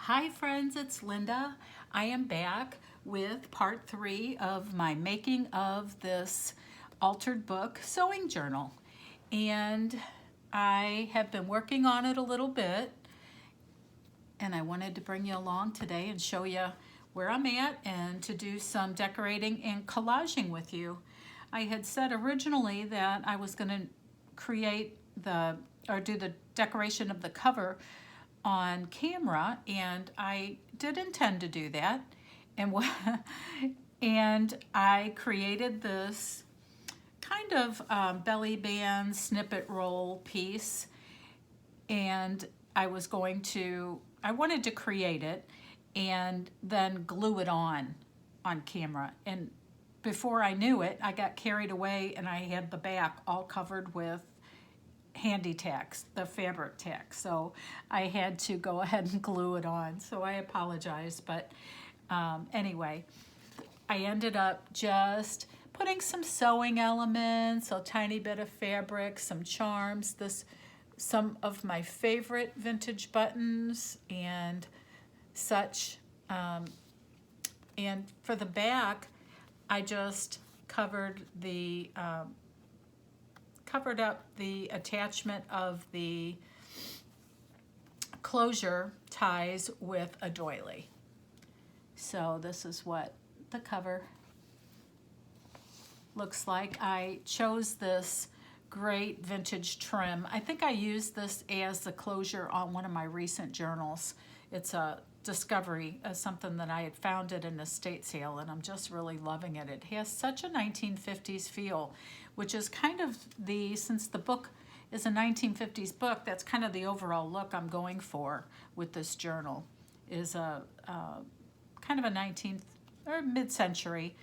Hi friends, it's Linda. I am back with part 3 of my making of this altered book sewing journal. And I have been working on it a little bit, and I wanted to bring you along today and show you where I'm at and to do some decorating and collaging with you. I had said originally that I was going to create do the decoration of the cover on camera, and I did intend to do that, and and I created this kind of belly band snippet roll piece, and I wanted to create it and then glue it on camera, and before I knew it, I got carried away and I had the back all covered with handy tacks, the fabric tack. So I had to go ahead and glue it on. So I apologize, but anyway, I ended up just putting some sewing elements, a tiny bit of fabric, some charms, some of my favorite vintage buttons and such. And for the back, I just covered up the attachment of the closure ties with a doily. So this is what the cover looks like. I chose this great vintage trim. I think I used this as the closure on one of my recent journals. It's a discovery, something that I had found at an estate sale, and I'm just really loving it. It has such a 1950s feel, which is kind of since the book is a 1950s book, that's kind of the overall look I'm going for with this journal, is a kind of a 19th or mid-century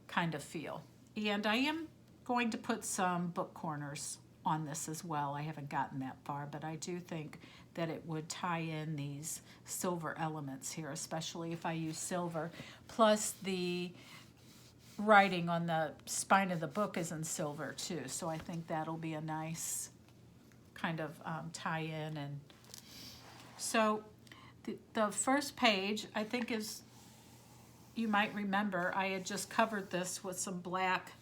kind of feel. And I am going to put some book corners on this as well. I haven't gotten that far, but I do think that it would tie in these silver elements here, especially if I use silver. Plus the writing on the spine of the book is in silver too, so I think that'll be a nice kind of tie-in. And so the first page, I think, is, you might remember, I had just covered this with some black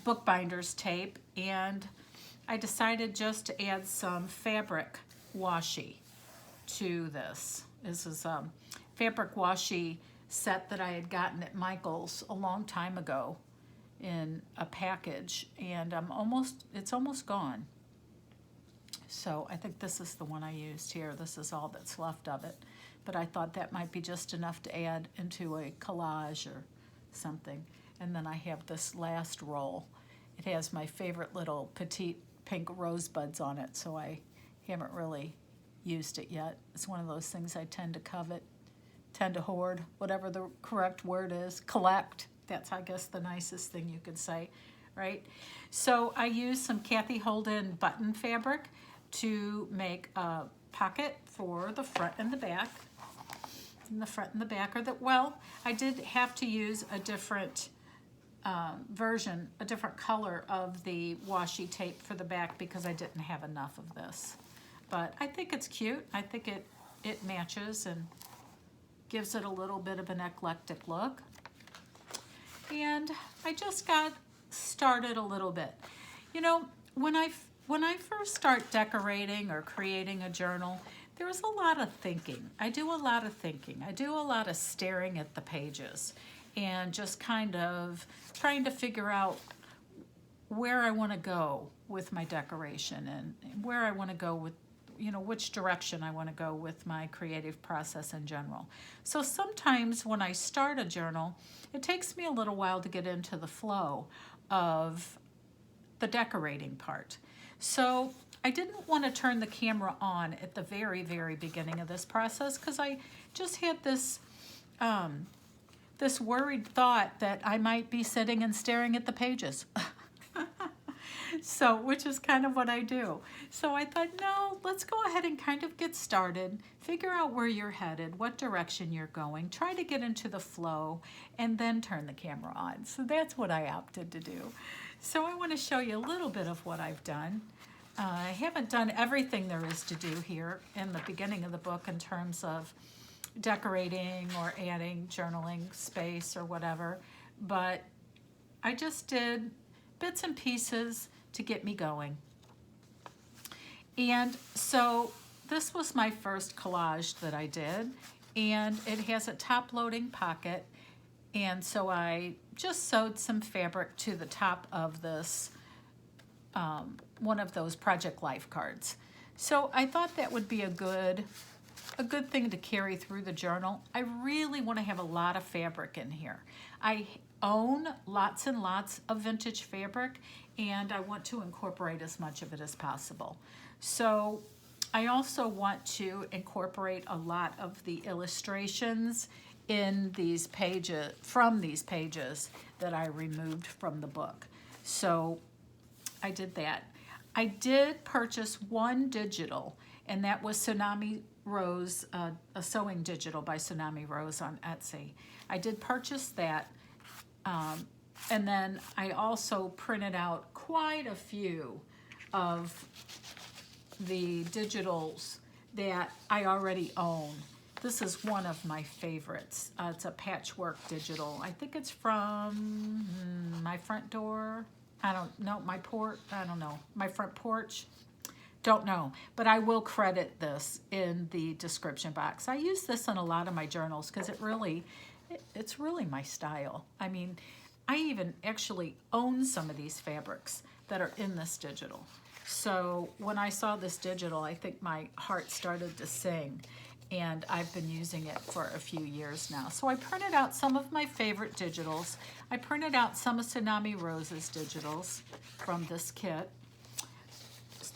bookbinder's tape, and I decided just to add some fabric washi to this. This is a fabric washi set that I had gotten at Michael's a long time ago in a package, and it's almost gone. So I think this is the one I used here. This is all that's left of it, but I thought that might be just enough to add into a collage or something. And then I have this last roll. It has my favorite little petite pink rosebuds on it, so I haven't really used it yet. It's one of those things I tend to covet, tend to hoard, whatever the correct word is, collect. That's, I guess, the nicest thing you could say, right? So I used some Kathy Holden button fabric to make a pocket for the front and the back. And the front and the back I did have to use a different version, a different color of the washi tape for the back because I didn't have enough of this. But I think it's cute. I think it matches and gives it a little bit of an eclectic look. And I just got started a little bit. You know, when I first start decorating or creating a journal, there's a lot of thinking. I do a lot of thinking. I do a lot of staring at the pages and just kind of trying to figure out where I want to go with my decoration and where I want to go with, which direction I want to go with my creative process in general. So sometimes when I start a journal, it takes me a little while to get into the flow of the decorating part. So I didn't want to turn the camera on at the very, very beginning of this process because I just had this this worried thought that I might be sitting and staring at the pages. So, which is kind of what I do. So I thought, no, let's go ahead and kind of get started, figure out where you're headed, what direction you're going, try to get into the flow, and then turn the camera on. So that's what I opted to do. So I want to show you a little bit of what I've done. I haven't done everything there is to do here in the beginning of the book in terms of decorating or adding journaling space or whatever, but I just did bits and pieces to get me going. And so this was my first collage that I did, and it has a top-loading pocket, and so I just sewed some fabric to the top of this, one of those Project Life cards. So I thought that would be a good thing to carry through the journal. I really want to have a lot of fabric in here. I own lots and lots of vintage fabric, and I want to incorporate as much of it as possible. So I also want to incorporate a lot of the illustrations in these pages, from these pages that I removed from the book. So I did that. I did purchase one digital, and that was TsunamiRose, a sewing digital by TsunamiRose on Etsy. I did purchase that, and then I also printed out quite a few of the digitals that I already own. This is one of my favorites. It's a Patchwork digital. I think it's from My Front Door. I don't know, my front porch. Don't know, but I will credit this in the description box. I use this in a lot of my journals because it's really my style. I mean, I even actually own some of these fabrics that are in this digital. So when I saw this digital, I think my heart started to sing, and I've been using it for a few years now. So I printed out some of my favorite digitals. I printed out some of TsunamiRose's digitals from this kit,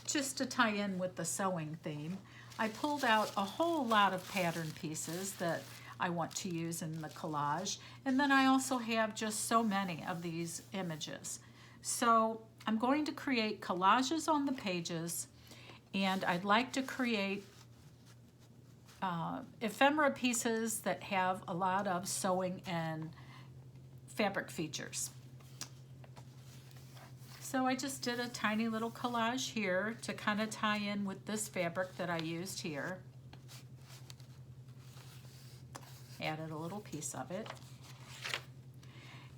just to tie in with the sewing theme. I pulled out a whole lot of pattern pieces that I want to use in the collage, and then I also have just so many of these images. So I'm going to create collages on the pages, and I'd like to create ephemera pieces that have a lot of sewing and fabric features. So I just did a tiny little collage here to kind of tie in with this fabric that I used here. Added a little piece of it.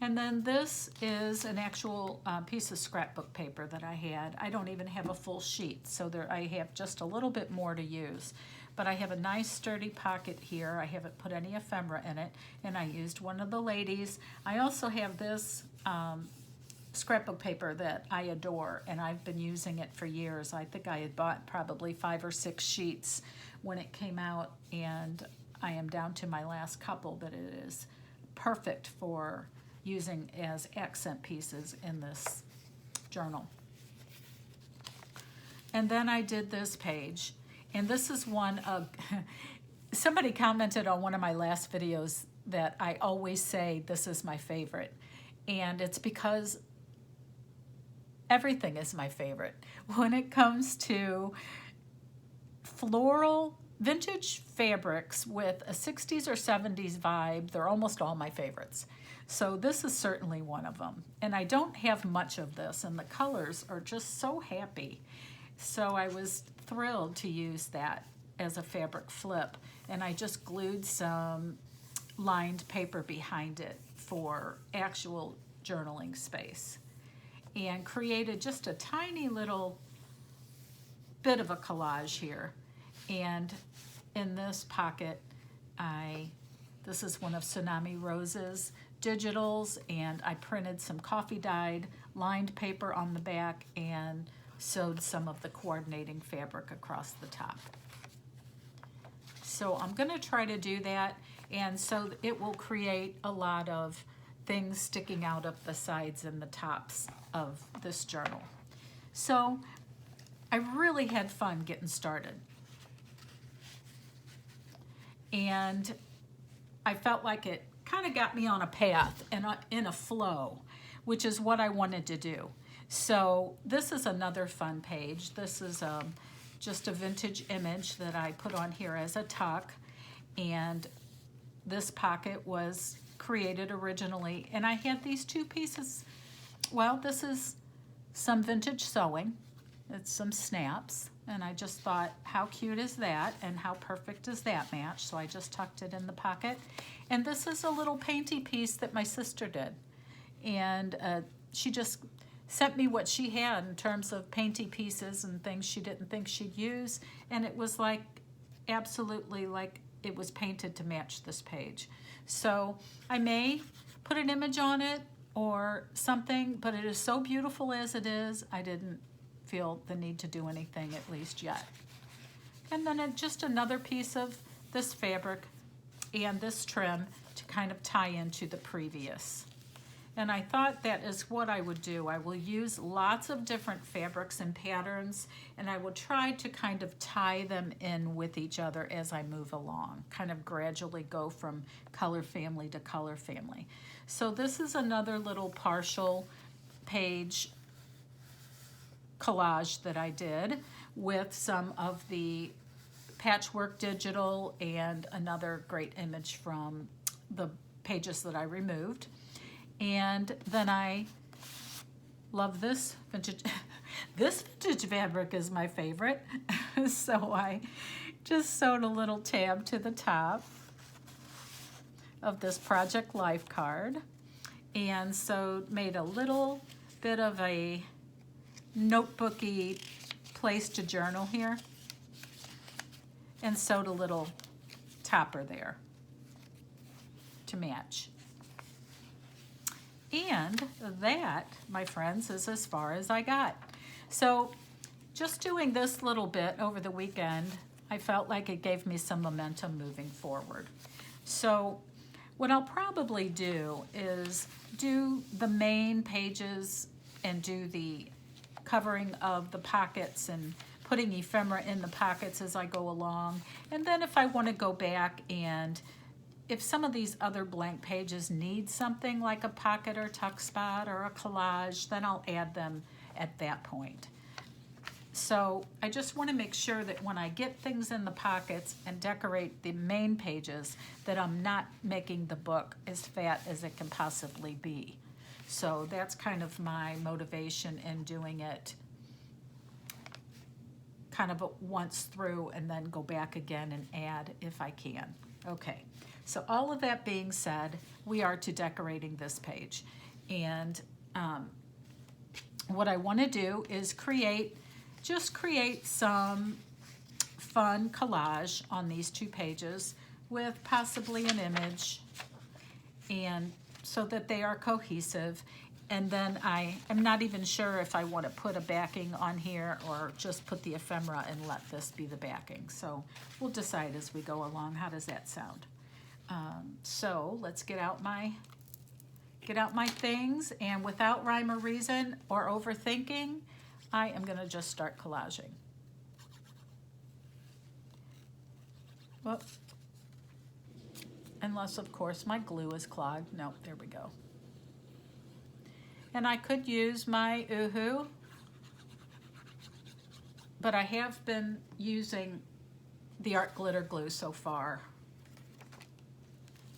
And then this is an actual piece of scrapbook paper that I had. I don't even have a full sheet, so I have just a little bit more to use. But I have a nice sturdy pocket here. I haven't put any ephemera in it, and I used one of the ladies. I also have this scrapbook paper that I adore, and I've been using it for years. I think I had bought probably 5 or 6 sheets when it came out, and I am down to my last couple, but it is perfect for using as accent pieces in this journal. And then I did this page, and this is one of, somebody commented on one of my last videos that I always say this is my favorite, and it's because everything is my favorite. When it comes to floral vintage fabrics with a 60s or 70s vibe, they're almost all my favorites. So this is certainly one of them. And I don't have much of this, and the colors are just so happy. So I was thrilled to use that as a fabric flip, and I just glued some lined paper behind it for actual journaling space, and created just a tiny little bit of a collage here. And in this pocket, this is one of TsunamiRose's digitals, and I printed some coffee dyed lined paper on the back and sewed some of the coordinating fabric across the top. So I'm going to try to do that, and so it will create a lot of things sticking out of the sides and the tops of this journal. So I really had fun getting started, and I felt like it kind of got me on a path and in a flow, which is what I wanted to do. So this is another fun page. This is just a vintage image that I put on here as a tuck, and this pocket was created originally, and I had these 2 pieces. Well, this is some vintage sewing, It's some snaps, and I just thought, how cute is that, and how perfect does that match? So I just tucked it in the pocket. And this is a little painty piece that my sister did, and she just sent me what she had in terms of painty pieces and things she didn't think she'd use, and it was like absolutely like it was painted to match this page. So I may put an image on it or something, but it is so beautiful as it is, I didn't feel the need to do anything, at least yet. And then just another piece of this fabric and this trim to kind of tie into the previous. And I thought that is what I would do. I will use lots of different fabrics and patterns, and I will try to kind of tie them in with each other as I move along, kind of gradually go from color family to color family. So this is another little partial page collage that I did with some of the Patchwork digital and another great image from the pages that I removed. And then I love this vintage. This vintage fabric is my favorite. So I just sewed a little tab to the top of this Project Life card, and so made a little bit of a notebooky place to journal here, and sewed a little topper there to match. And that, my friends, is as far as I got. So just doing this little bit over the weekend, I felt like it gave me some momentum moving forward. So what I'll probably do is do the main pages and do the covering of the pockets and putting ephemera in the pockets as I go along. And then if I want to go back, and if some of these other blank pages need something like a pocket or tuck spot or a collage, then I'll add them at that point. So I just want to make sure that when I get things in the pockets and decorate the main pages, that I'm not making the book as fat as it can possibly be. So that's kind of my motivation in doing it kind of once through, and then go back again and add if I can. Okay, so all of that being said, we are to decorating this page. And what I want to do is just create some fun collage on these two pages with possibly an image, and so that they are cohesive. And then I am not even sure if I want to put a backing on here or just put the ephemera and let this be the backing. So we'll decide as we go along. How does that sound? So let's get out my things, and without rhyme or reason or overthinking, I am going to just start collaging. Whoop. Unless, of course, my glue is clogged. No, there we go. And I could use my Oohoo, but I have been using the Art Glitter Glue so far.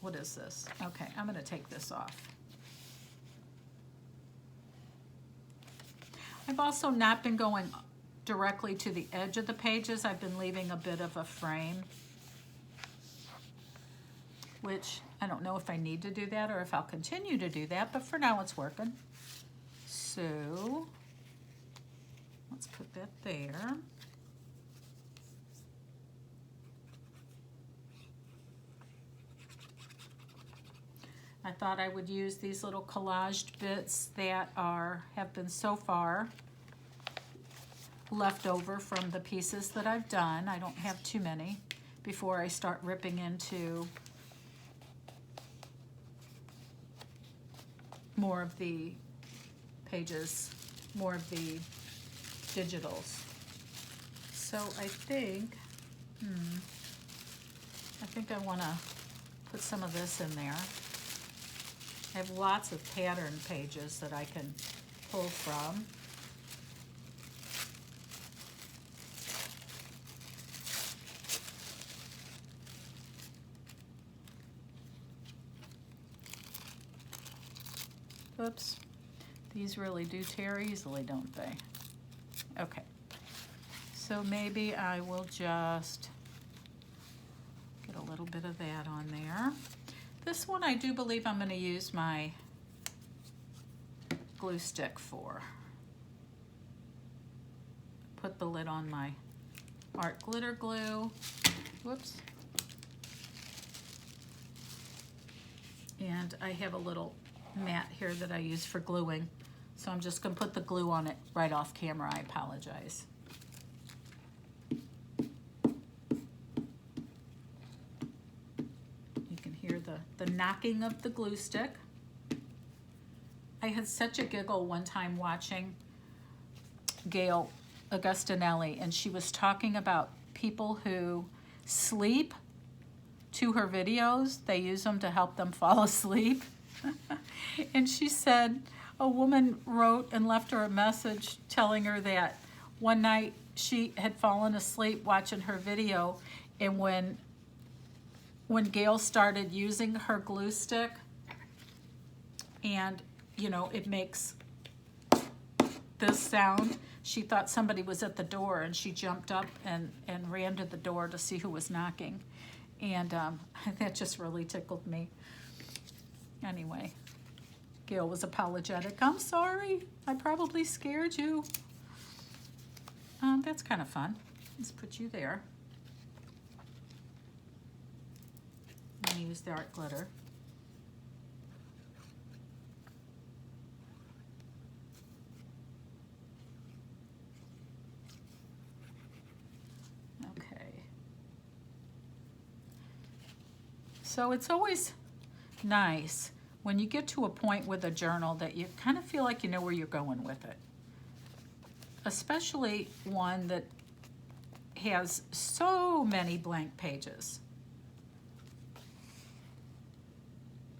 What is this? Okay, I'm going to take this off. I've also not been going directly to the edge of the pages. I've been leaving a bit of a frame, which I don't know if I need to do that or if I'll continue to do that, but for now it's working. So let's put that there. I thought I would use these little collaged bits that have been so far left over from the pieces that I've done. I don't have too many before I start ripping into more of the pages, more of the digitals. So I think I want to put some of this in there. I have lots of pattern pages that I can pull from. Oops, these really do tear easily, don't they? Okay, So maybe I will just get a little bit of that on there. This one I do believe I'm going to use my glue stick for. Put the lid on my art glitter glue. Whoops. And I have a little mat here that I use for gluing. So I'm just going to put the glue on it right off camera. I apologize. You can hear the knocking of the glue stick. I had such a giggle one time watching Gail Augustinelli, and she was talking about people who sleep to her videos. They use them to help them fall asleep. And she said a woman wrote and left her a message telling her that one night she had fallen asleep watching her video, and when Gail started using her glue stick, and you know, it makes this sound, she thought somebody was at the door, and she jumped up and ran to the door to see who was knocking. And that just really tickled me. Anyway, Gail was apologetic. I'm sorry, I probably scared you. That's kind of fun. Let's put you there. I'm gonna use the art glitter. So it's always nice when you get to a point with a journal that you kind of feel like you know where you're going with it. Especially one that has so many blank pages.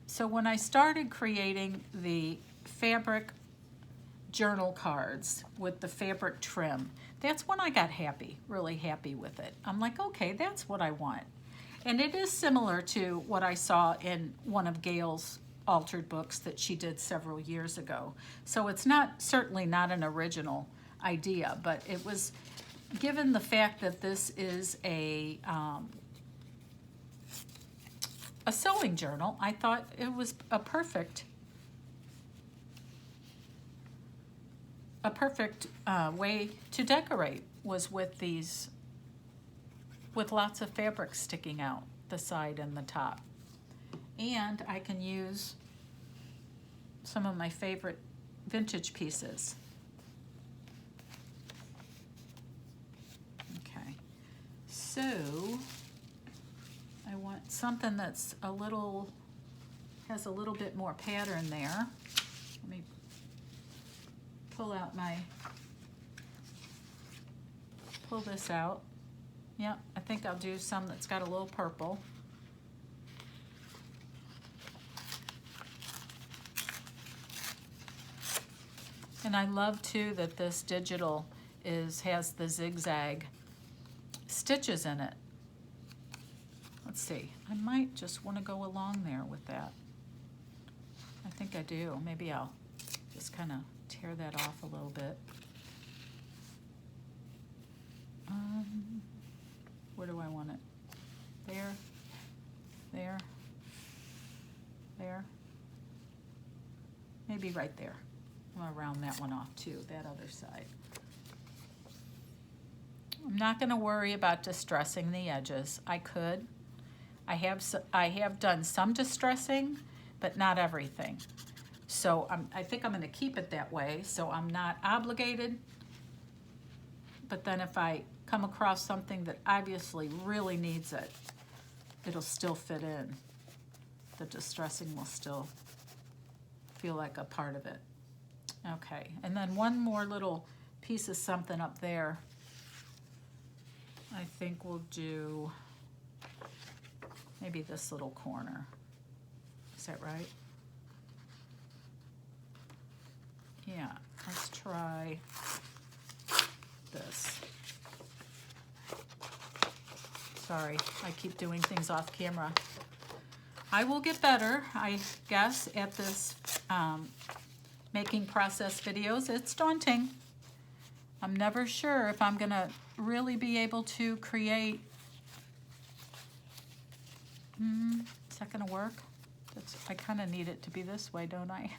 So when I started creating the fabric journal cards with the fabric trim, that's when I got happy, really happy with it. I'm like, okay, that's what I want. And it is similar to what I saw in one of Gail's altered books that she did several years ago. So it's certainly not an original idea, but it was, given the fact that this is a sewing journal, I thought it was a perfect way to decorate, was with these, with lots of fabric sticking out the side and the top. And I can use some of my favorite vintage pieces. Okay, so I want something that's has a little bit more pattern there. Let me pull this out. Yeah, I think I'll do some that's got a little purple. And I love too that this digital has the zigzag stitches in it. Let's see, I might just want to go along there with that. I think I do. Maybe I'll just kind of tear that off a little bit. Where do I want it? There, there, there. Maybe right there. I'm gonna round that one off too, that other side. I'm not gonna worry about distressing the edges. I could. I have done some distressing, but not everything. So I think I'm gonna keep it that way, so I'm not obligated. But then if I come across something that obviously really needs it, it'll still fit in. The distressing will still feel like a part of it. Okay, and then one more little piece of something up there. I think we'll do maybe this little corner. Is that right? Yeah, let's try this. Sorry, I keep doing things off camera. I will get better, I guess, at this making process videos. It's daunting, I'm never sure if I'm gonna really be able to create. Is that gonna work? I kind of need it to be this way, don't I?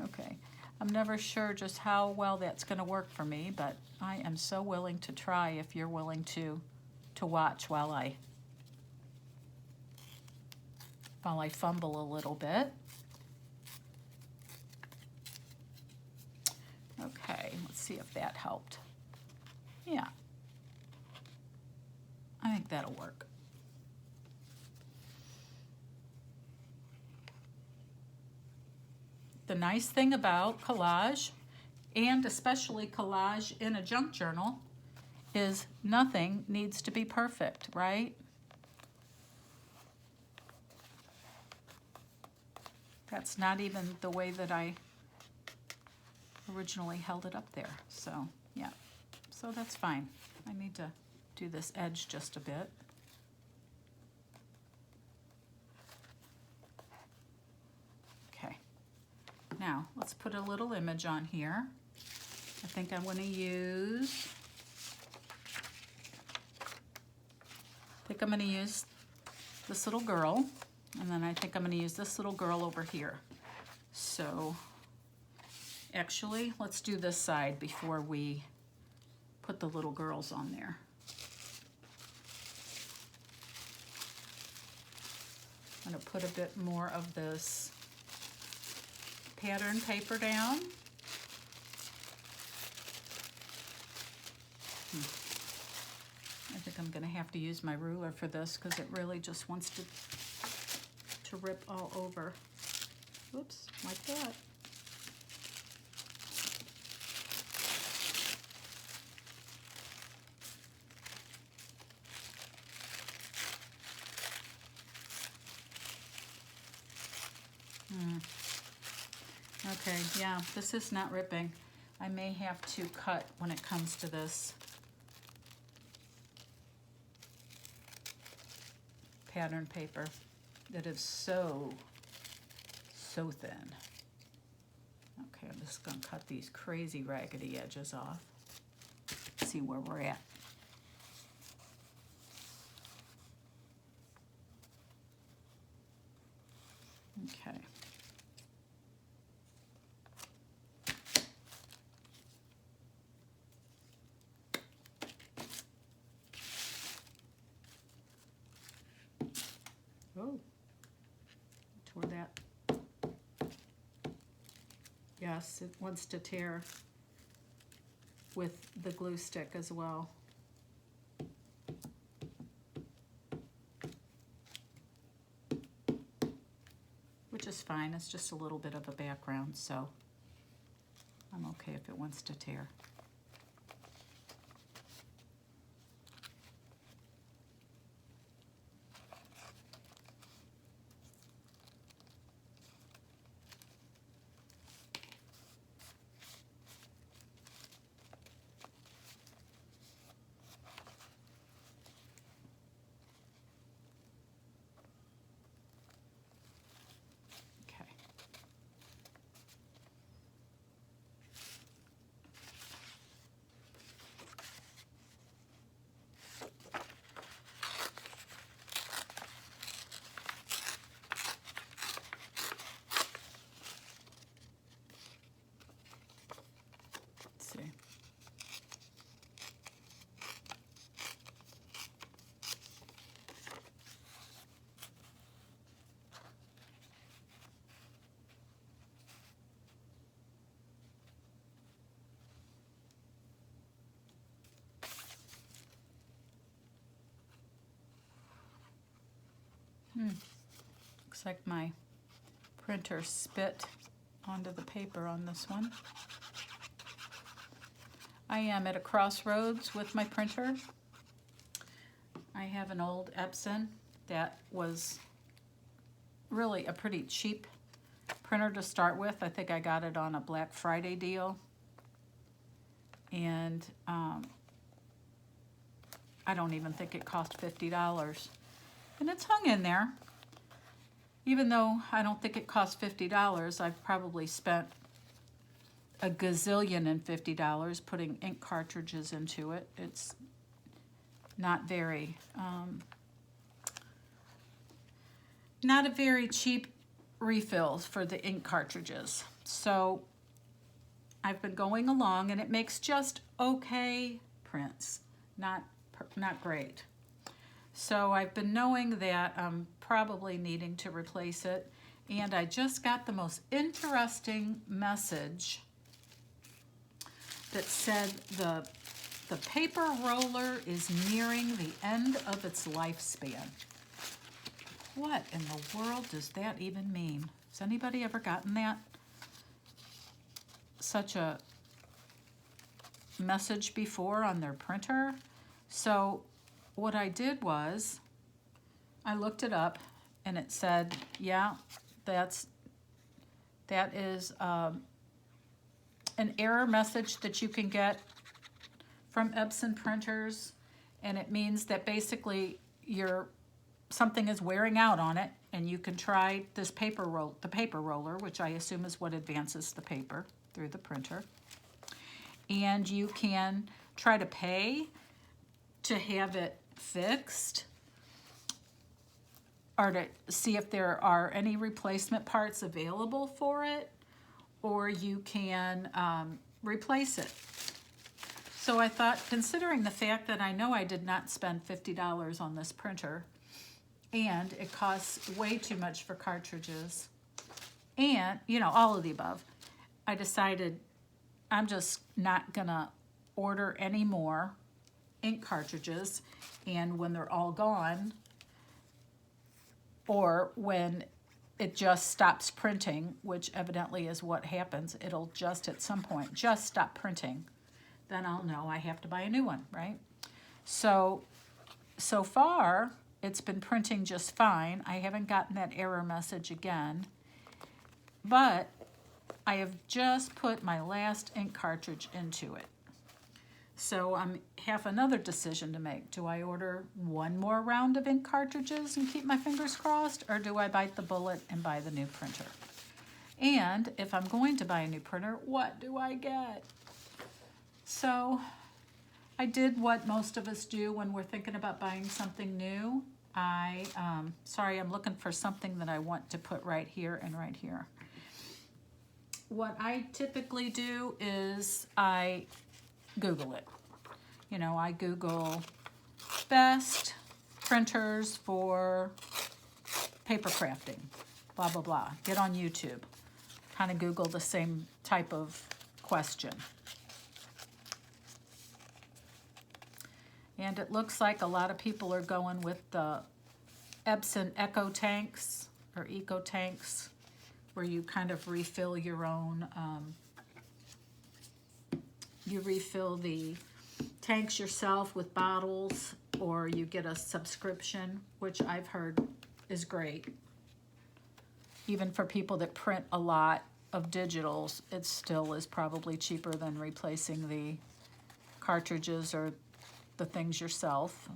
Okay. I'm never sure just how well that's gonna work for me, but I am so willing to try if you're willing to watch while I fumble a little bit. Okay, let's see if that helped. Yeah, I think that'll work. The nice thing about collage, and especially collage in a junk journal, is nothing needs to be perfect, right? That's not even the way that I originally held it up there. So, yeah, so that's fine. I need to do this edge just a bit. Okay, now let's put a little image on here. I think I'm going to use, this little girl, and then I think I'm going to use this little girl over here. So actually, let's do this side before we put the little girls on there. I'm going to put a bit more of this pattern paper down. I think I'm going to have to use my ruler for this because it really just wants to rip all over. Oops, like that. Okay, yeah, this is not ripping. I may have to cut when it comes to this pattern paper that is so thin. Okay, I'm just gonna cut these crazy raggedy edges off. See where we're at. Okay. Oh, tore that. Yes, it wants to tear with the glue stick as well. Which is fine, it's just a little bit of a background, so I'm okay if it wants to tear. Looks like my printer spit onto the paper on this one. I am at a crossroads with my printer. I have an old Epson that was really a pretty cheap printer to start with. I think I got it on a Black Friday deal. And I don't even think it cost $50. And it's hung in there. Even though I don't think it cost $50, I've probably spent a gazillion and $50 putting ink cartridges into it. It's not very, not a very cheap refill for the ink cartridges. So I've been going along, and it makes just okay prints, not great. So I've been knowing that I'm probably needing to replace it, and I just got the most interesting message that said the paper roller is nearing the end of its lifespan. What in the world does that even mean? Has anybody ever gotten that? Such a message before on their printer? So what I did was I looked it up, and it said, yeah, that is an error message that you can get from Epson printers, and it means that basically something is wearing out on it, and you can try this the paper roller, which I assume is what advances the paper through the printer, and you can try to pay to have it fixed, or to see if there are any replacement parts available for it, or you can replace it. So I thought, considering the fact that I know I did not spend $50 on this printer, and it costs way too much for cartridges, and, all of the above, I decided I'm just not gonna order any more ink cartridges, and when they're all gone, or when it just stops printing, which evidently is what happens, it'll just at some point just stop printing, then I'll know I have to buy a new one, right? So far, it's been printing just fine. I haven't gotten that error message again, but I have just put my last ink cartridge into it. So I have another decision to make. Do I order one more round of ink cartridges and keep my fingers crossed, or do I bite the bullet and buy the new printer? And if I'm going to buy a new printer, what do I get? So I did what most of us do when we're thinking about buying something new. Sorry, I'm looking for something that I want to put right here and right here. What I typically do is I Google it. I Google best printers for paper crafting, blah, blah, blah. Get on YouTube. Kind of Google the same type of question. And it looks like a lot of people are going with the Epson Eco tanks or Eco tanks, where you kind of refill your own, you refill the tanks yourself with bottles, or you get a subscription, which I've heard is great. Even for people that print a lot of digitals, it still is probably cheaper than replacing the cartridges or the things yourself.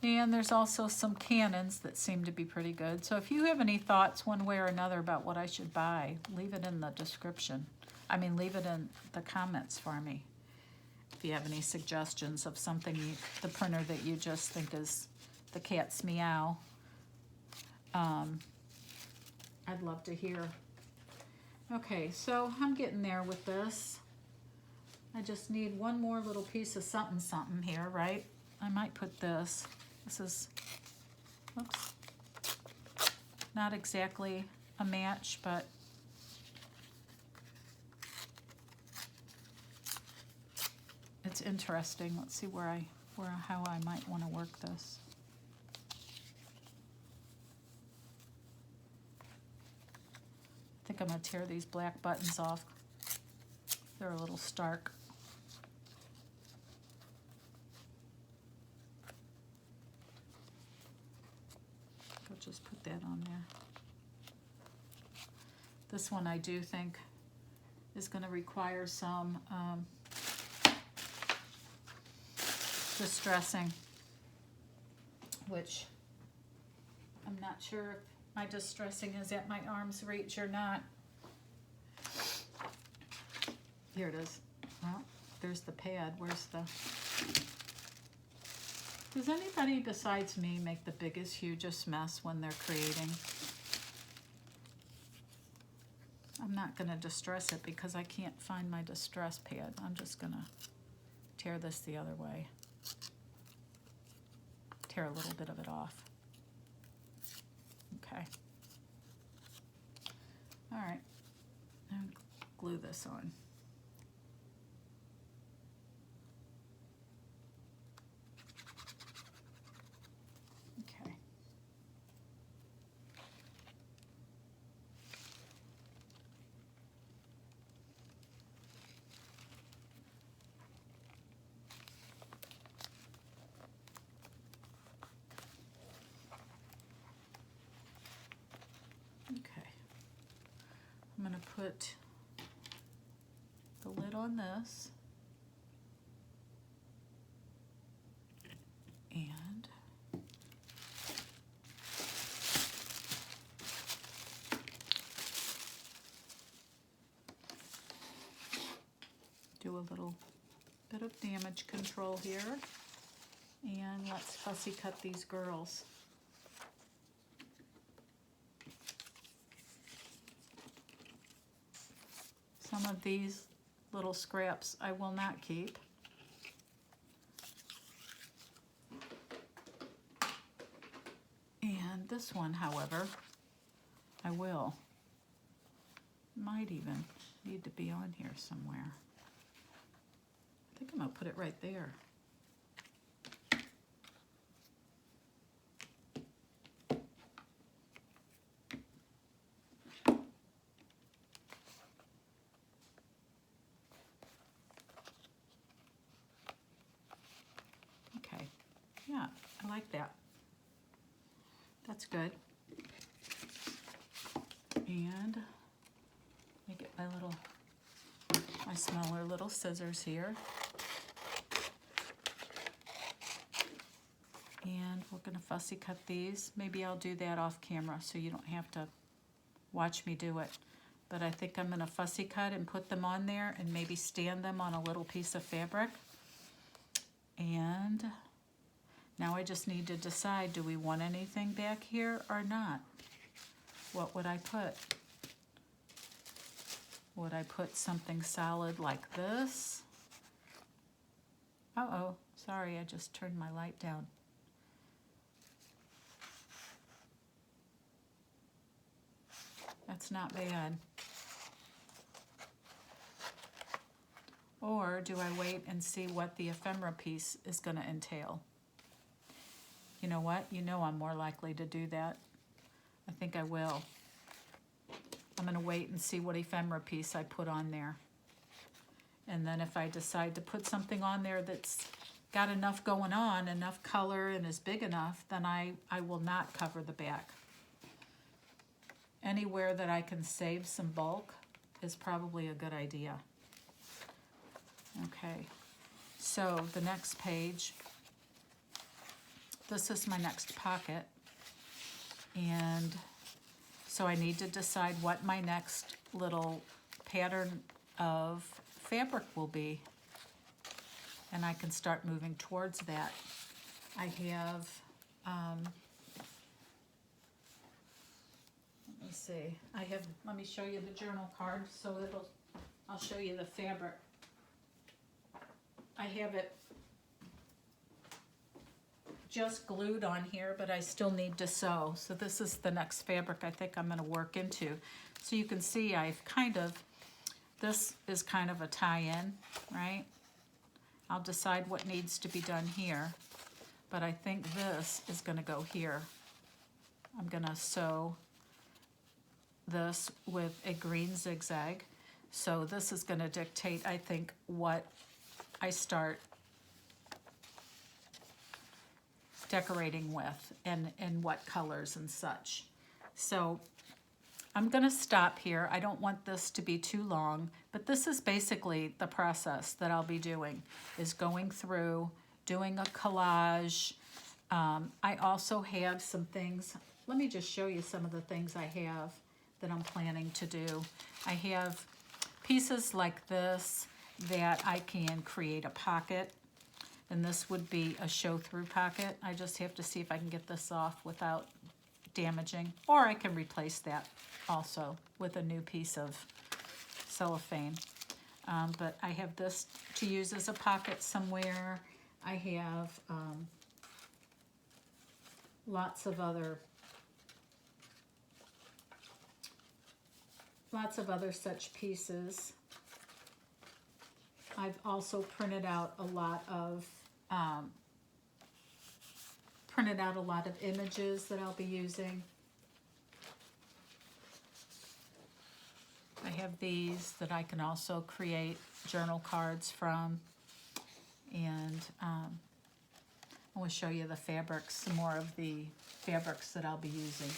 And there's also some Canons that seem to be pretty good. So if you have any thoughts one way or another about what I should buy, leave it in the description. Leave it in the comments for me. If you have any suggestions of something, the printer that you just think is the cat's meow, I'd love to hear. Okay, so I'm getting there with this. I just need one more little piece of something here, right? I might put this. This is, oops, not exactly a match, but it's interesting. Let's see how I might want to work this. I think I'm going to tear these black buttons off. They're a little stark. I'll just put that on there. This one I do think is going to require some distressing, which I'm not sure if my distressing is at my arm's reach or not. Here it is. Well, there's the pad. Where's the... Does anybody besides me make the biggest, hugest mess when they're creating? I'm not going to distress it because I can't find my distress pad. I'm just going to tear this the other way. Tear a little bit of it off. Okay. All right. And glue this on. Okay. Okay. I'm going to put the lid on this. And do a little bit of damage control here. And let's fussy cut these girls. Some of these little scraps I will not keep. And this one, however, I will. Might even need to be on here somewhere. I think I'm gonna put it right there. Okay, yeah, I like that. That's good. And let me get my smaller little scissors here. And we're gonna fussy cut these. Maybe I'll do that off camera so you don't have to watch me do it. But I think I'm gonna fussy cut and put them on there and maybe stand them on a little piece of fabric. And now I just need to decide, do we want anything back here or not? What would I put? Would I put something solid like this? Uh-oh, sorry, I just turned my light down. That's not bad. Or do I wait and see what the ephemera piece is going to entail? You know what? You know I'm more likely to do that. I think I will. I'm going to wait and see what ephemera piece I put on there. And then if I decide to put something on there that's got enough going on, enough color, and is big enough, then I will not cover the back. Anywhere that I can save some bulk is probably a good idea. Okay, so the next page, this is my next pocket, and so I need to decide what my next little pattern of fabric will be, and I can start moving towards that. I have, let me see, let me show you the journal card so I'll show you the fabric. I have it just glued on here, but I still need to sew. So this is the next fabric I think I'm going to work into. So you can see this is kind of a tie-in, right? I'll decide what needs to be done here, but I think this is going to go here. I'm going to sew this with a green zigzag. So this is going to dictate, I think, what I start decorating with and what colors and such. So I'm going to stop here. I don't want this to be too long, but this is basically the process that I'll be doing, is going through, doing a collage. I also have some things. Let me just show you some of the things I have that I'm planning to do. pieces like this that I can create a pocket, and this would be a show-through pocket. I just have to see if I can get this off without damaging, or I can replace that also with a new piece of cellophane. But I have this to use as a pocket somewhere. I have lots of other such pieces. I've also printed out a lot of images that I'll be using. I have these that I can also create journal cards from, and I want to show you the fabrics, some more of the fabrics that I'll be using.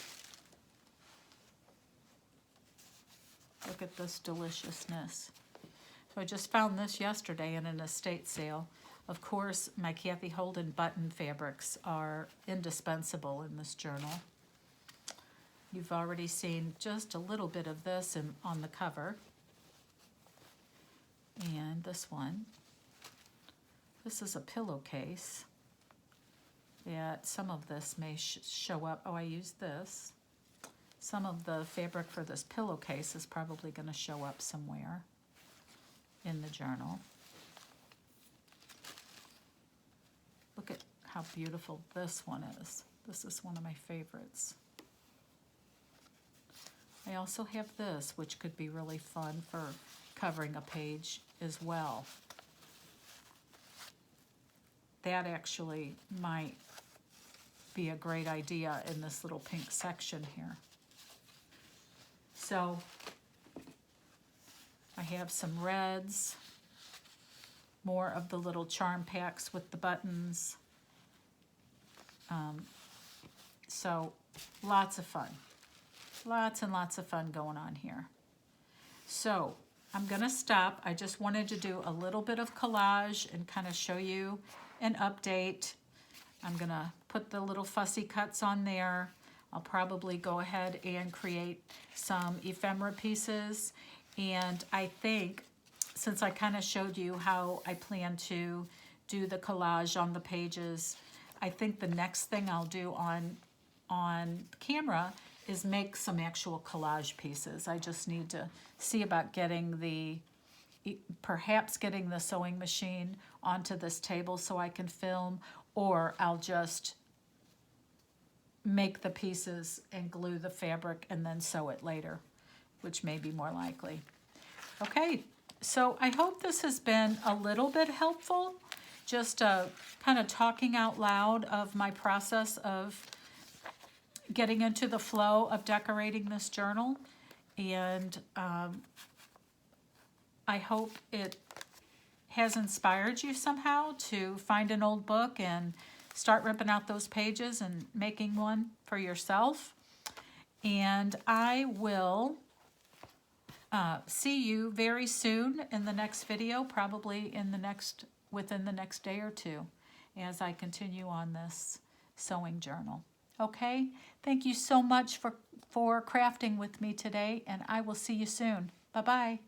Look at this deliciousness. So I just found this yesterday in an estate sale. Of course, my Kathy Holden button fabrics are indispensable in this journal. You've already seen just a little bit of this on the cover. And this one. This is a pillowcase. That some of this may show up. Oh, I used this. Some of the fabric for this pillowcase is probably going to show up somewhere in the journal. Look at how beautiful this one is. This is one of my favorites. I also have this, which could be really fun for covering a page as well. That actually might be a great idea in this little pink section here. So I have some reds, more of the little charm packs with the buttons. So lots of fun. Lots and lots of fun going on here. So I'm going to stop. I just wanted to do a little bit of collage and kind of show you an update. I'm going to put the little fussy cuts on there. I'll probably go ahead and create some ephemera pieces. And I think, since I kind of showed you how I plan to do the collage on the pages, I think the next thing I'll do on camera is make some actual collage pieces. I just need to see about getting perhaps getting the sewing machine onto this table so I can film, or I'll just make the pieces and glue the fabric and then sew it later, which may be more likely. Okay, so I hope this has been a little bit helpful, just kind of talking out loud of my process of getting into the flow of decorating this journal. And I hope it has inspired you somehow to find an old book and start ripping out those pages and making one for yourself. And I will see you very soon in the next video, probably within the next day or two, as I continue on this sewing journal. Okay, thank you so much for crafting with me today, and I will see you soon. Bye-bye.